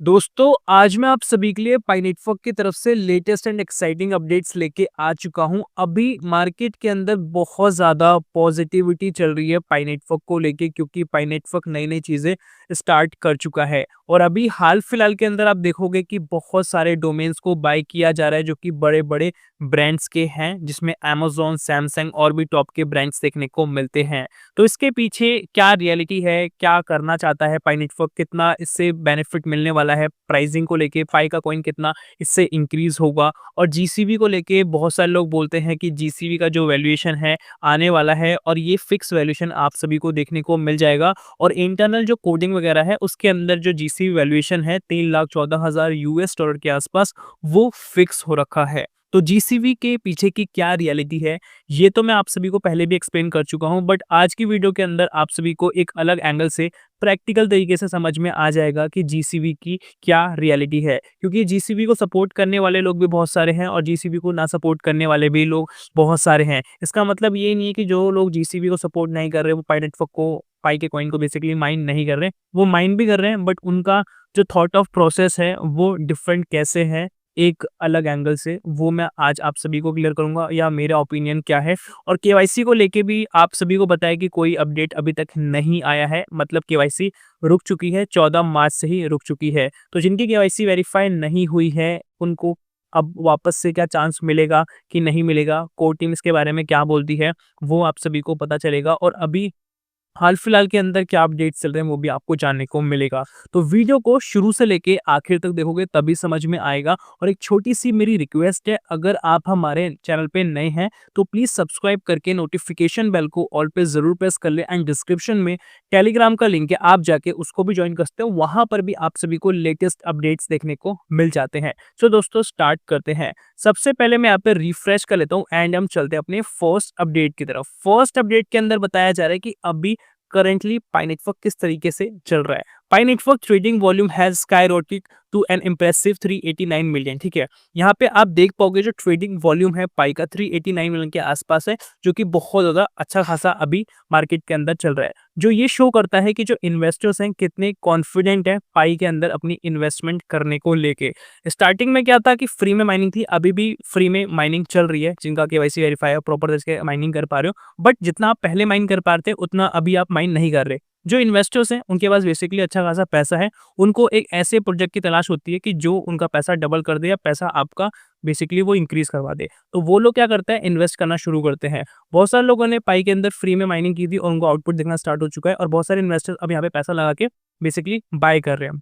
दोस्तों, आज मैं आप सभी के लिए पाई नेटवर्क की तरफ से लेटेस्ट एंड एक्साइटिंग अपडेट्स लेके आ चुका हूं। अभी मार्केट के अंदर बहुत ज़्यादा पॉजिटिविटी चल रही है पाई नेटवर्क को लेके, क्योंकि पाई नेटवर्क नई-नई चीज़ें स्टार्ट कर चुका है। और अभी हाल-फिलहाल के अंदर आप देखोगे कि बहुत सारे डोमेन्स को बाय किया जा रहा है, जो कि बड़े-बड़े ब्रांड्स के हैं, जिसमें अमेज़न, सैमसंग और भी टॉप के ब्रांड्स देखने को मिलते हैं। तो इसके पीछे क्या रियलिटी है, क्या करना चाहता है पाई नेटवर्क, कितना इससे बेनिफिट मिलने वाला है, प्राइसिंग को लेके पाई का कॉइन कितना इससे इंक्रीज होगा। और जीसीबी को लेके बहुत सारे लोग बोलते हैं कि जीसीबी का जो वैल्यूएशन है आने वाला है, और ये फिक्स वैल्यूएशन आप सभी को देखने को मिल जाएगा। और इंटरनल जो कोडिंग वगैरह है उसके अंदर जो जीसीबी वैल्यूएशन है 3,14,000 यूएस डॉलर के आसपास, वो फिक्स हो रखा है। तो जीसीबी के पीछे की क्या रियलिटी है, ये तो मैं आप सभी को पहले भी एक्सप्लेन कर चुका हूँ, बट आज की वीडियो के अंदर आप सभी को एक अलग एंगल से प्रैक्टिकल तरीके से समझ में आ जाएगा कि जीसीबी की क्या रियलिटी है। क्योंकि जीसीबी को सपोर्ट करने वाले लोग भी बहुत सारे हैं और जीसीबी को ना सपोर्ट करने वाले भी लोग बहुत सारे हैं। इसका मतलब ये नहीं है कि जो लोग जीसीबी को सपोर्ट नहीं कर रहे, वो पाई नेटवर्क को, पाई के कॉइन को बेसिकली माइन नहीं कर रहे। वो माइन भी कर रहे हैं, बट उनका जो थॉट ऑफ प्रोसेस है वो डिफरेंट कैसे है, एक अलग एंगल से, वो मैं आज आप सभी को क्लियर करूंगा, या मेरा ओपिनियन क्या है। और केवाईसी को लेके भी आप सभी को बताया कि कोई अपडेट अभी तक नहीं आया है, मतलब केवाईसी रुक चुकी है, 14 मार्च से ही रुक चुकी है। तो जिनकी केवाईसी वेरीफाई नहीं हुई है उनको अब वापस से क्या चांस मिलेगा कि नहीं मिलेगा, कोर टीम इसके बारे में क्या बोलती है, वो आप सभी को पता चलेगा। और अभी हाल-फिलहाल के अंदर क्या अपडेट्स चल रहे हैं वो भी आपको जानने को मिलेगा। तो वीडियो को शुरू से लेके आखिर तक देखोगे तभी समझ में आएगा। और एक छोटी-सी मेरी रिक्वेस्ट है, अगर आप हमारे चैनल पे नए हैं तो प्लीज़ सब्सक्राइब करके नोटिफ़िकेशन बेल को ऑल पे ज़रूर प्रेस कर लें। एंड डिस्क्रिप्शन में टेलीग्राम का लिंक है, आप जाके उसको भी जॉइन कर सकते हो। वहाँ पर भी आप सभी को लेटेस्ट अपडेट्स देखने को मिल जाते हैं। तो दोस्तों, स्टार्ट करते हैं। सबसे पहले मैं यहाँ पे रिफ्रेश कर लेता हूँ एंड हम चलते हैं अपने फर्स्ट अपडेट की तरफ। फर्स्ट अपडेट के अंदर बताया जा रहा है कि अभी करेंटली पाई नेटवर्क किस तरीके से चल रहा है। Pi network trading volume has skyrocketed to an impressive 389 million. ठीक है, यहाँ पे आप देख पाओगे जो ट्रेडिंग वॉल्यूम है पाई का 389 मिलियन के आसपास है, जो कि बहुत ज्यादा अच्छा खासा अभी मार्केट के अंदर चल रहा है। जो ये शो करता है कि जो इन्वेस्टर्स हैं कितने कॉन्फिडेंट है पाई के अंदर अपनी इन्वेस्टमेंट करने को लेके। स्टार्टिंग में क्या था कि फ्री में माइनिंग थी, अभी भी फ्री में माइनिंग चल रही है, जिनका केवाईसी वेरीफाई है, प्रॉपर तरीके से माइनिंग कर पा रहे हो। बट जितना आप पहले माइन कर पाते उतना अभी आप माइन नहीं कर रहे। जो इन्वेस्टर्स हैं उनके पास बेसिकली अच्छा खासा पैसा है, उनको एक ऐसे प्रोजेक्ट की तलाश होती है कि जो उनका पैसा डबल कर दे, या पैसा आपका बेसिकली वो इंक्रीज करवा दे। तो वो लोग क्या करते हैं, इन्वेस्ट करना शुरू करते हैं। बहुत सारे लोगों ने पाई के अंदर फ्री में माइनिंग की थी और उनको आउटपुट दिखना स्टार्ट हो चुका है, और बहुत सारे इन्वेस्टर्स अब यहाँ पे पैसा लगा के बेसिकली बाय कर रहे हैं।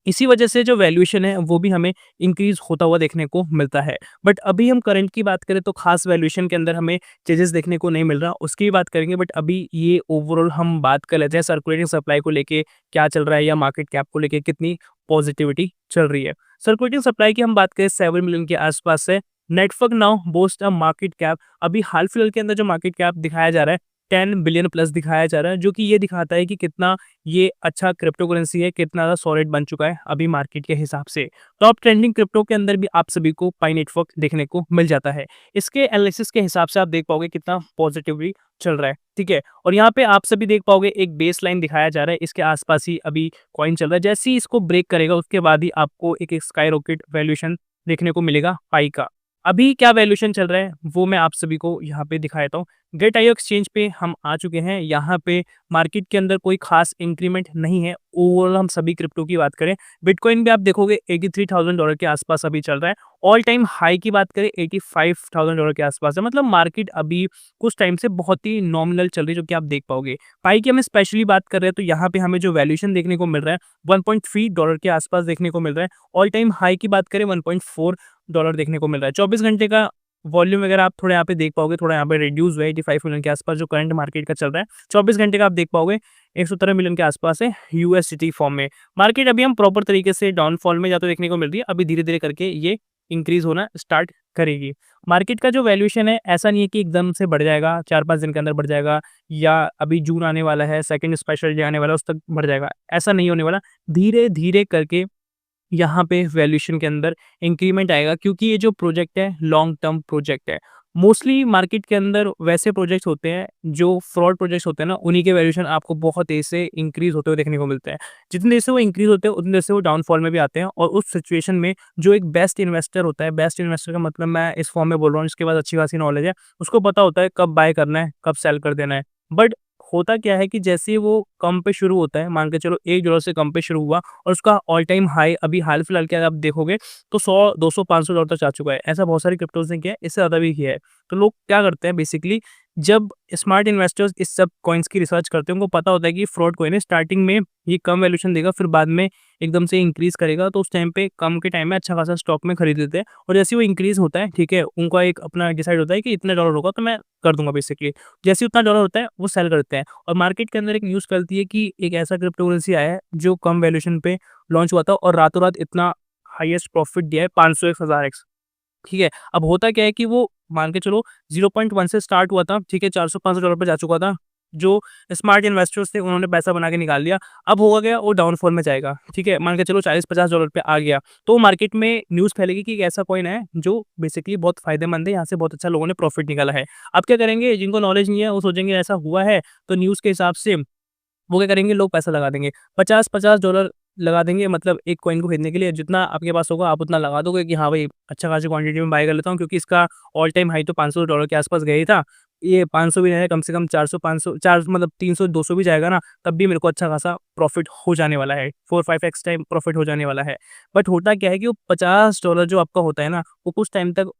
इसी वजह से जो वैल्यूएशन है वो भी हमें इंक्रीज होता हुआ देखने को मिलता है। बट अभी हम करंट की बात करें तो खास वैल्यूएशन के अंदर हमें चेंजेस देखने को नहीं मिल रहा, उसकी भी बात करेंगे। बट अभी ये ओवरऑल हम बात कर लेते हैं सर्कुलेटिंग सप्लाई को लेके क्या चल रहा है, या मार्केट कैप को लेके कितनी पॉजिटिविटी चल रही है। सर्कुलेटिंग सप्लाई की हम बात करें 7 मिलियन के आसपास है। Network now boast a market cap, अभी हाल फिलहाल के अंदर जो मार्केट कैप दिखाया जा रहा है 10 बिलियन प्लस दिखाया जा रहा है, जो कि ये दिखाता है कि कितना ये अच्छा क्रिप्टो करेंसी है, कितना ज़्यादा सॉलिड बन चुका है अभी मार्केट के हिसाब से। टॉप ट्रेंडिंग क्रिप्टो के अंदर भी आप सभी को पाई नेटवर्क देखने को मिल जाता है। इसके एनालिसिस के हिसाब से आप देख पाओगे कितना पॉजिटिवली चल रहा है। ठीक है, और यहाँ पे आप सभी देख पाओगे एक बेस लाइन दिखाया जा रहा है, इसके आसपास ही अभी कॉइन चल रहा है। जैसे ही इसको ब्रेक करेगा उसके बाद ही आपको एक स्काई रॉकेट वैल्यूएशन देखने को मिलेगा पाई का। अभी क्या वैल्यूएशन चल रहा है वो मैं आप सभी को यहाँ पे दिखा देता हूँ। गेट आईओ एक्सचेंज पे हम आ चुके हैं। यहाँ पे मार्केट के अंदर कोई खास इंक्रीमेंट नहीं है। ओवरऑल हम सभी क्रिप्टो की बात करें, बिटकॉइन भी आप देखोगे $83,000 के आसपास अभी चल रहा है। ऑल टाइम हाई की बात करें $85,000 के आसपास है। मतलब मार्केट अभी कुछ टाइम से बहुत ही नॉमिनल चल रही है, जो कि आप देख पाओगे। पाई की हम स्पेशली बात कर रहे हैं तो यहाँ पे हमें जो वैल्यूएशन देखने को मिल रहा है $1.3 के आसपास देखने को मिल रहा है। ऑल टाइम हाई की बात करें $1.4 देखने को मिल रहा है। 24 घंटे का वॉल्यूम वगैरह आप थोड़ा यहाँ पे देख पाओगे, थोड़ा यहाँ पे रिड्यूस हुआ है 85 मिलियन के आसपास, जो करंट मार्केट का चल रहा है। 24 घंटे का आप देख पाओगे 117 मिलियन के आसपास है यूएसडीटी फॉर्म में। मार्केट अभी हम प्रॉपर तरीके से डाउनफॉल में जाते देखने को मिल रही है, अभी धीरे धीरे करके ये इंक्रीज होना स्टार्ट करेगी। मार्केट का जो वैल्यूएशन है ऐसा नहीं है कि एकदम से बढ़ जाएगा, 4-5 दिन के अंदर बढ़ जाएगा, या अभी जून आने वाला है, सेकंड स्पेशल डे आने वाला है, उस तक बढ़ जाएगा, ऐसा नहीं होने वाला। धीरे धीरे करके यहाँ पे वैल्यूएशन के अंदर इंक्रीमेंट आएगा, क्योंकि ये जो प्रोजेक्ट है लॉन्ग टर्म प्रोजेक्ट है। मोस्टली मार्केट के अंदर वैसे प्रोजेक्ट्स होते हैं, जो फ्रॉड प्रोजेक्ट्स होते हैं ना, उन्हीं के वैल्यूएशन आपको बहुत तेज़ से इंक्रीज़ होते हुए देखने को मिलते हैं। जितनी देर से वो इंक्रीज़ होते हैं, उतनी देर से वो डाउनफॉल में भी आते हैं और उस सिचुएशन में जो एक बेस्ट इन्वेस्टर होता है, बेस्ट इन्वेस्टर का मतलब मैं इस फॉर्म में बोल रहा हूँ, जिसके पास अच्छी खासी नॉलेज है, उसको पता होता है कब बाय करना है, कब सेल कर देना है। बट होता क्या है कि जैसे ही वो कम पे शुरू होता है, मान के चलो $1 से कम पे शुरू हुआ और उसका ऑल टाइम हाई अभी हाल-फिलहाल के आप देखोगे तो 100, 200, $500 तक जा चुका है। ऐसा बहुत सारी क्रिप्टोज़ ने किया है, इससे ज़्यादा भी किया है। तो लोग क्या करते हैं बेसिकली, जब स्मार्ट इन्वेस्टर्स इस सब कॉइन्स की रिसर्च करते हैं, उनको पता होता है कि फ्रॉड कॉइन है, स्टार्टिंग में ये कम वैल्यूएशन देगा, फिर बाद में एकदम से इंक्रीज़ करेगा, तो उस टाइम पे कम के टाइम में अच्छा खासा स्टॉक में खरीद लेते हैं और जैसे ही वो इंक्रीज़ होता है, ठीक है, उनका एक अपना डिसाइड होता है कि इतने डॉलर होगा तो मैं कर दूँगा बेसिकली। जैसे ही उतना डॉलर होता है, वो सेल करते हैं और मार्केट के अंदर एक न्यूज़ फैलती है कि एक ऐसा क्रिप्टो करेंसी आया है, जो कम वैल्यूएशन पे लॉन्च हुआ था और रातों-रात इतना हाईएस्ट प्रॉफिट दिया है, 500x, 1000x। ठीक है, अब होता क्या है कि वो मान के चलो 0.1 से स्टार्ट हुआ था, ठीक है, $400-500 पे जा चुका था। जो स्मार्ट इन्वेस्टर्स थे उन्होंने पैसा बना के निकाल लिया। अब होगा क्या, वो डाउनफॉल में जाएगा, ठीक है, मान के चलो $40-50 पे आ गया, तो मार्केट में न्यूज़ फैलेगी कि एक ऐसा कॉइन है जो बेसिकली बहुत फ़ायदेमंद है, यहाँ से बहुत अच्छा लोगों ने प्रॉफिट निकाला है। अब क्या करेंगे, जिनको नॉलेज नहीं है वो सोचेंगे ऐसा हुआ है, तो न्यूज़ के हिसाब से वो क्या करेंगे, लोग पैसा लगा देंगे। 50-50 डॉलर लगा देंगे, मतलब एक कॉइन को खरीदने के लिए जितना आपके पास होगा आप उतना लगा दोगे कि हाँ भाई, अच्छा खासी क्वांटिटी में बाय कर लेता हूँ, क्योंकि इसका ऑल टाइम हाई तो $500 के आसपास गया ही था। ये 500 भी नहीं है, कम से कम 400-500, 4 मतलब 300-200 भी जाएगा ना, तब भी मेरे को अच्छा खासा प्रॉफिट हो जाने वाला है। 4-5x टाइम प्रॉफिट हो जाने वाला है। बट होता क्या है कि वो $50 जो आपका होता है ना, वो कुछ टाइम तक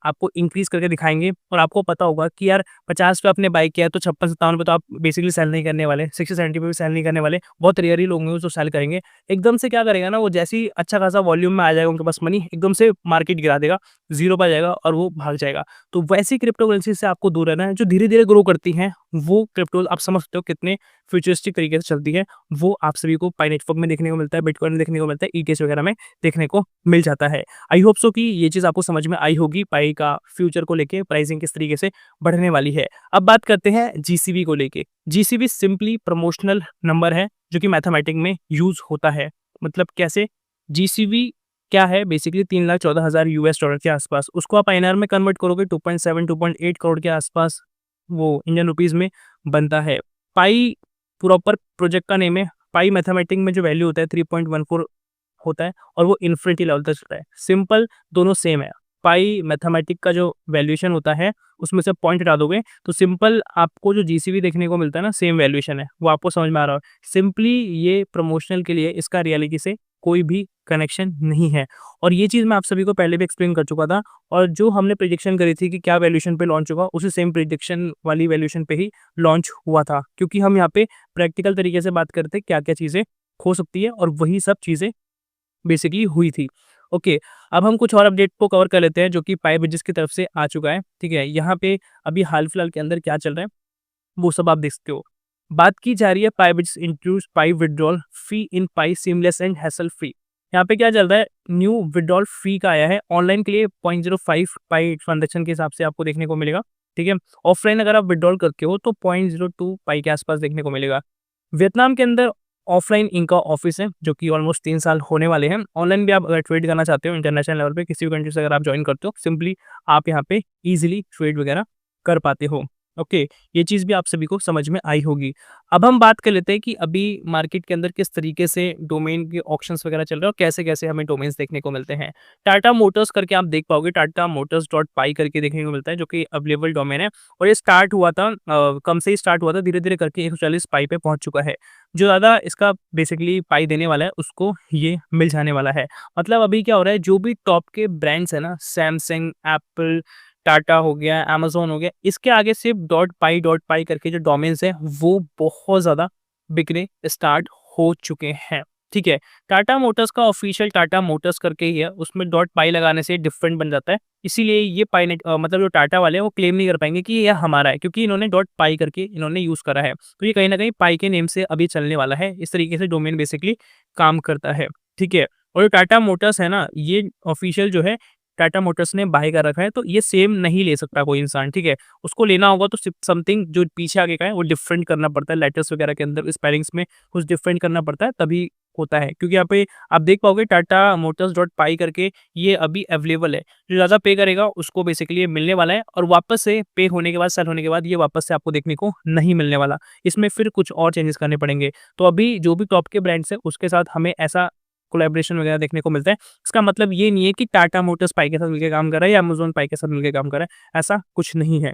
आपको इंक्रीज़ करके दिखाएँगे और आपको पता होगा कि यार 50 पे आपने बाय किया है, तो 56-57 पे तो आप बेसिकली सेल नहीं करने वाले, 60-70 पे भी सेल नहीं करने वाले। बहुत रेयर ही लोग होंगे जो सेल करेंगे। एकदम से क्या करेगा ना, वो जैसे ही अच्छा खासा वॉल्यूम में आ जाएगा उनके पास मनी, एकदम से मार्केट गिरा देगा, ज़ीरो पे आ जाएगा और वो भाग जाएगा। तो वैसी क्रिप्टो करेंसी से आपको दूर रहना है, जो धीरे-धीरे ग्रो करती हैं, वो क्रिप्टोज़ आप समझ सकते हो कितने फ्यूचरिस्टिक तरीके से चलती है। वो आप सभी को पाई नेटवर्क में देखने को मिलता है, बिटकॉइन में देखने को मिलता है, ईटीएच वगैरह में देखने को मिल जाता है। आई होप सो कि ये चीज़ आपको समझ में आई होगी, पाई का फ्यूचर को लेके प्राइसिंग किस तरीके से बढ़ने वाली है। अब बात करते हैं जीसीबी को लेके। जीसीबी सिंपली प्रमोशनल नंबर है, जो कि मैथमेटिक में यूज़ होता है। मतलब कैसे? जीसीबी क्या है? बेसिकली 3,14,000 यूएस डॉलर के आसपास। उसको आप आईएनआर में कन्वर्ट करोगे 2.7 2.8 करोड़ के आसपास वो इंडियन रुपीज़ में बनता है। पाई प्रॉपर प्रोजेक्ट का नेम है। पाई मैथमेटिक में जो वैल्यू होता है 3.14 होता है और वो इन्फिनिटी लेवल तक चलता है। सिंपल, दोनों सेम है। पाई मैथमेटिक का जो वैल्यूएशन होता है, उसमें से पॉइंट हटा दोगे तो सिंपल आपको जो जीसीबी देखने को मिलता है ना, सेम वैल्यूएशन है। वो आपको समझ में आ रहा हो। सिंपली ये प्रमोशनल के लिए, इसका रियलिटी से कोई भी कनेक्शन नहीं है और ये चीज़ मैं आप सभी को पहले भी एक्सप्लेन कर चुका था और जो हमने प्रेडिक्शन करी थी कि क्या वैल्यूएशन पे लॉन्च होगा, उसी सेम प्रेडिक्शन वाली वैल्यूएशन पे ही लॉन्च हुआ था। क्योंकि हम यहाँ पे प्रैक्टिकल तरीके से बात करते हैं क्या-क्या चीज़ें हो सकती है और वही सब चीज़ें बेसिकली हुई थी। ओके, अब हम कुछ और अपडेट को कवर कर लेते हैं जो कि पाई ब्रिजेस की तरफ से आ चुका है, ठीक है? यहाँ पे अभी हाल-फिलहाल के अंदर क्या चल रहा है, वो सब आप देख सकते हो। बात की जा रही है Pi bridges introduce Pi withdrawal fee in Pi seamless and hassle free. यहाँ पे क्या चल रहा है, न्यू विथड्रॉल फी का आया है, ऑनलाइन के लिए 0.05 पाई ट्रांज़ैक्शन के हिसाब से आपको देखने को मिलेगा, ठीक है? ऑफलाइन अगर आप विथड्रॉल करते हो तो 0.02 पाई के आसपास देखने को मिलेगा। वियतनाम के अंदर ऑफलाइन इनका ऑफिस है जो कि ऑलमोस्ट 3 साल होने वाले हैं। ऑनलाइन भी आप अगर ट्रेड करना चाहते हो इंटरनेशनल लेवल पे किसी भी कंट्री से अगर आप जॉइन करते हो, सिंपली आप यहाँ पे ईज़िली ट्रेड वगैरह कर पाते हो। ओके, ये चीज़ भी आप सभी को समझ में आई होगी। अब हम बात कर लेते हैं कि अभी मार्केट के अंदर किस तरीके से डोमेन के ऑक्शंस वगैरह चल रहे हैं और कैसे-कैसे हमें डोमेन्स देखने को मिलते हैं। टाटा मोटर्स करके आप देख पाओगे, टाटा मोटर्स डॉट पाई करके देखने को मिलता है जो कि अवेलेबल डोमेन है और ये स्टार्ट हुआ था कम से ही स्टार्ट हुआ था, धीरे-धीरे करके 140 पाई पे पहुँच चुका है। जो ज़्यादा इसका बेसिकली पाई देने वाला है उसको ये मिल जाने वाला है। मतलब अभी क्या हो रहा है, जो भी टॉप के ब्रांड्स हैं ना, सैमसंग, एप्पल, टाटा हो गया, अमेज़न हो गया, इसके आगे सिर्फ डॉट पाई करके जो डोमेन्स हैं वो बहुत ज़्यादा बिकने स्टार्ट हो चुके हैं। ठीक है? टाटा मोटर्स का ऑफ़िशियल टाटा मोटर्स करके ही है, उसमें डॉट पाई लगाने से डिफरेंट बन जाता है। इसीलिए ये मतलब जो टाटा वाले हैं वो क्लेम नहीं कर पाएँगे कि ये हमारा है, क्योंकि इन्होंने डॉट पाई करके इन्होंने यूज़ करा है। तो ये कहीं न कहीं पाई के नेम से अभी चलने वाला है। इस तरीके से डोमेन बेसिकली काम करता है। ठीक है? और जो टाटा मोटर्स है ना, ये ऑफ़िशियल जो है टाटा मोटर्स ने बाय कर रखा है, तो ये सेम नहीं ले सकता कोई इंसान, ठीक है? उसको लेना होगा तो सिर्फ समथिंग जो पीछे आगे का है वो डिफरेंट करना पड़ता है, लेटर्स वगैरह के अंदर स्पेलिंग्स में कुछ डिफरेंट करना पड़ता है, तभी होता है, क्योंकि यहाँ पे आप देख पाओगे टाटा मोटर्स डॉट पाई करके ये अभी अवेलेबल है। जो ज़्यादा पे करेगा उसको बेसिकली ये मिलने वाला है और वापस से पे होने के बाद, सेल होने के बाद ये वापस से आपको देखने को नहीं मिलने वाला। इसमें फिर कुछ और चेंजेस करने पड़ेंगे। तो अभी जो भी टॉप के ब्रांड्स हैं उसके साथ हमें ऐसा कोलैबोरेशन वगैरह देखने को मिलता है। इसका मतलब ये नहीं है कि टाटा मोटर्स पाई के साथ मिलके काम कर रहा है या अमेज़न पाई के साथ मिलके काम कर रहा है, ऐसा कुछ नहीं है।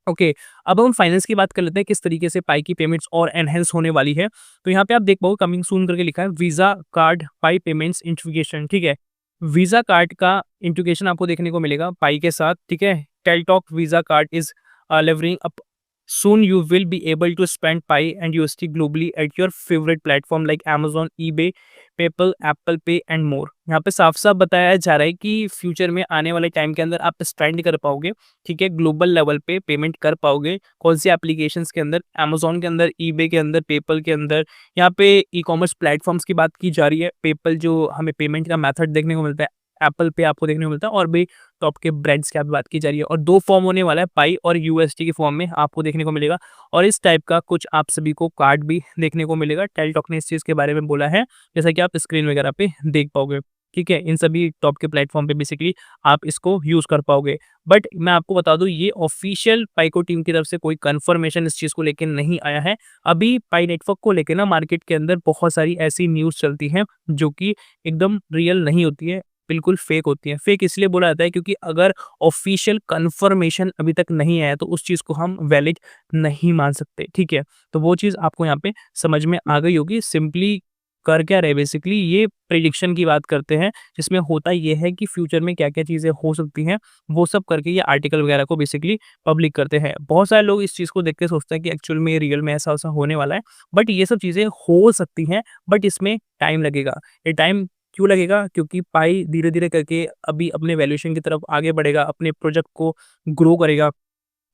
ओके, अब हम फाइनेंस की बात कर लेते हैं, किस तरीके से पाई की पेमेंट्स और एनहांस होने वाली है। तो यहाँ पे आप देख पाओगे कमिंग सून करके लिखा है, वीज़ा कार्ड पाई पेमेंट्स इंटीग्रेशन, ठीक है। वीज़ा कार्ड का इंटीग्रेशन आपको देखने को मिलेगा पाई के साथ, ठीक है। Teletalk Visa card is levering up Soon you will be able to spend Pi and USD globally at your favorite platform like Amazon, eBay, PayPal, Apple Pay and more। यहाँ पे साफ-साफ बताया जा रहा है कि फ्यूचर में आने वाले टाइम के अंदर आप स्पेंड कर पाओगे, ठीक है, ग्लोबल लेवल पे पेमेंट कर पाओगे। कौन सी एप्लीकेशंस के अंदर, Amazon के अंदर, eBay के अंदर, PayPal के अंदर। यहाँ पे ई-कॉमर्स प्लेटफॉर्म्स की बात की जा रही है। PayPal जो हमें पेमेंट का मेथड देखने को मिलता है, एप्पल पे आपको देखने को मिलता है और भी टॉप के ब्रांड्स की यहाँ पे बात की जा रही है। और 2 फॉर्म होने वाला है, पाई और यूएसडी की फॉर्म में आपको देखने को मिलेगा और इस टाइप का कुछ आप सभी को कार्ड भी देखने को मिलेगा। टेलटॉक ने इस चीज़ के बारे में बोला है, जैसा कि आप स्क्रीन वगैरह पे देख पाओगे। ठीक है, इन सभी टॉप के प्लेटफॉर्म पे बेसिकली आप इसको यूज़ कर पाओगे। बट मैं आपको बता दूँ, ये ऑफिशियल पाइको टीम की तरफ से कोई कन्फर्मेशन इस चीज़ को लेके नहीं आया है। अभी पाई नेटवर्क को लेके ना मार्केट के अंदर बहुत सारी ऐसी न्यूज़ चलती हैं जो कि एकदम रियल नहीं होती है, बिल्कुल फेक होती है। फेक इसलिए बोला जाता है क्योंकि अगर ऑफिशियल कन्फर्मेशन अभी तक नहीं आया तो उस चीज़ को हम वैलिड नहीं मान सकते, ठीक है? तो वो चीज़ आपको यहाँ पे समझ में आ गई होगी। सिंपली कर क्या रहे, बेसिकली ये प्रेडिक्शन की बात करते हैं, जिसमें होता ये है कि फ्यूचर में क्या-क्या चीज़ें हो सकती हैं, वो सब करके ये आर्टिकल वगैरह को बेसिकली पब्लिक करते हैं। बहुत सारे लोग इस चीज़ को देख के सोचते हैं कि एक्चुअल में रियल में ऐसा-वैसा होने वाला है, बट ये सब चीज़ें हो सकती हैं, बट इसमें टाइम लगेगा। ये टाइम क्यों लगेगा? क्योंकि पाई धीरे-धीरे करके अभी अपने वैल्यूएशन की तरफ आगे बढ़ेगा, अपने प्रोजेक्ट को ग्रो करेगा,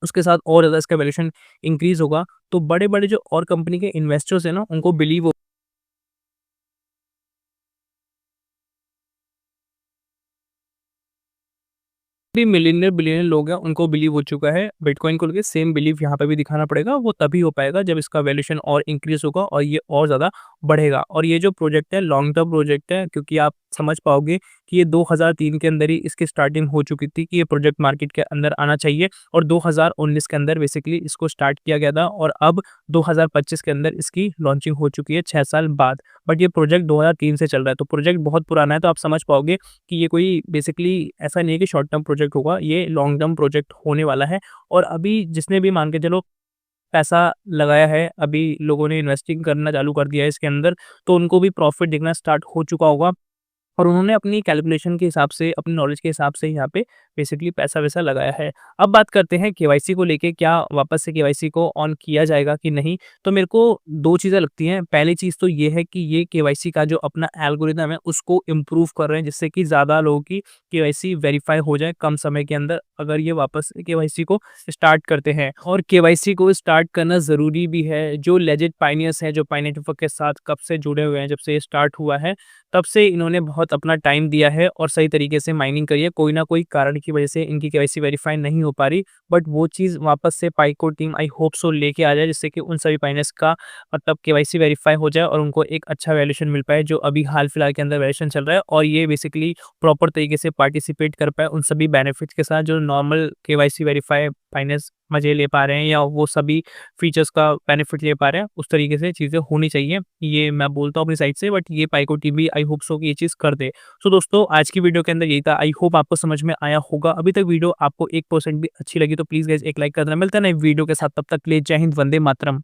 उसके साथ और ज़्यादा इसका वैल्यूएशन इंक्रीज़ होगा, तो बड़े-बड़े जो और कंपनी के इन्वेस्टर्स हैं ना, उनको बिलीव भी मिलियनियर बिलियनियर लोग हैं, उनको बिलीव हो चुका है बिटकॉइन को लेके। सेम बिलीव यहाँ पे भी दिखाना पड़ेगा। वो तभी हो पाएगा जब इसका वैल्यूएशन और इंक्रीज होगा और ये और ज़्यादा बढ़ेगा। और ये जो प्रोजेक्ट है लॉन्ग टर्म प्रोजेक्ट है, क्योंकि आप समझ पाओगे कि ये 2003 के अंदर ही इसकी स्टार्टिंग हो चुकी थी कि ये प्रोजेक्ट मार्केट के अंदर आना चाहिए और 2019 के अंदर बेसिकली इसको स्टार्ट किया गया था और अब 2025 के अंदर इसकी लॉन्चिंग हो चुकी है 6 साल बाद। बट ये प्रोजेक्ट 2003 से चल रहा है, तो प्रोजेक्ट बहुत पुराना है। तो आप समझ पाओगे कि ये कोई बेसिकली ऐसा नहीं है कि शॉर्ट टर्म प्रोजेक्ट होगा, ये लॉन्ग टर्म प्रोजेक्ट होने वाला है। और अभी जिसने भी मान के चलो पैसा लगाया है, अभी लोगों ने इन्वेस्टिंग करना चालू कर दिया है इसके अंदर, तो उनको भी प्रॉफिट दिखना स्टार्ट हो चुका होगा और उन्होंने अपनी कैलकुलेशन के हिसाब से, अपनी नॉलेज के हिसाब से यहाँ पे बेसिकली पैसा-वैसा लगाया है। अब बात करते हैं केवाईसी को लेके, क्या वापस से केवाईसी को ऑन किया जाएगा कि नहीं? तो मेरे को 2 चीज़ें लगती हैं। पहली चीज़ तो ये है कि ये केवाईसी का जो अपना एल्गोरिदम है उसको इम्प्रूव कर रहे हैं, जिससे कि ज़्यादा लोगों की केवाईसी वेरीफाई हो जाए कम समय के अंदर, अगर ये वापस से केवाईसी को स्टार्ट करते हैं। और केवाईसी को स्टार्ट करना ज़रूरी भी है। जो लेजिट पायनियर्स हैं, जो पाई नेटवर्क के साथ कब से जुड़े हुए हैं, जब से ये स्टार्ट हुआ है, तब से इन्होंने बहुत अपना टाइम दिया है और सही तरीके से माइनिंग करी है। कोई ना कोई कारण की वजह से इनकी केवाईसी वेरीफाई नहीं हो पा रही, बट वो चीज़ वापस से पाइको टीम आई होप सो लेके आ जाए, जिससे कि उन सभी माइनर्स का मतलब केवाईसी वेरीफाई हो जाए और उनको एक अच्छा वैल्यूएशन मिल पाए, जो अभी हाल-फिलहाल के अंदर वैल्यूएशन चल रहा है और ये बेसिकली प्रॉपर तरीके से पार्टिसिपेट कर पाए उन सभी बेनिफिट्स के साथ, जो नॉर्मल केवाईसी वेरीफाई फाइनेंस मज़े ले पा रहे हैं या वो सभी फीचर्स का बेनिफिट ले पा रहे हैं। उस तरीके से चीज़ें होनी चाहिए, ये मैं बोलता हूँ अपनी साइड से, बट ये पाइको टीम भी आई होप सो कि ये चीज़ कर दे। सो दोस्तों, आज की वीडियो के अंदर यही था। आई होप आपको समझ में आया होगा। अभी तक वीडियो आपको 1% भी अच्छी लगी तो प्लीज़ गाइस एक लाइक कर देना। मिलता है नए वीडियो के साथ, तब तक के लिए जय हिंद, वंदे मातरम।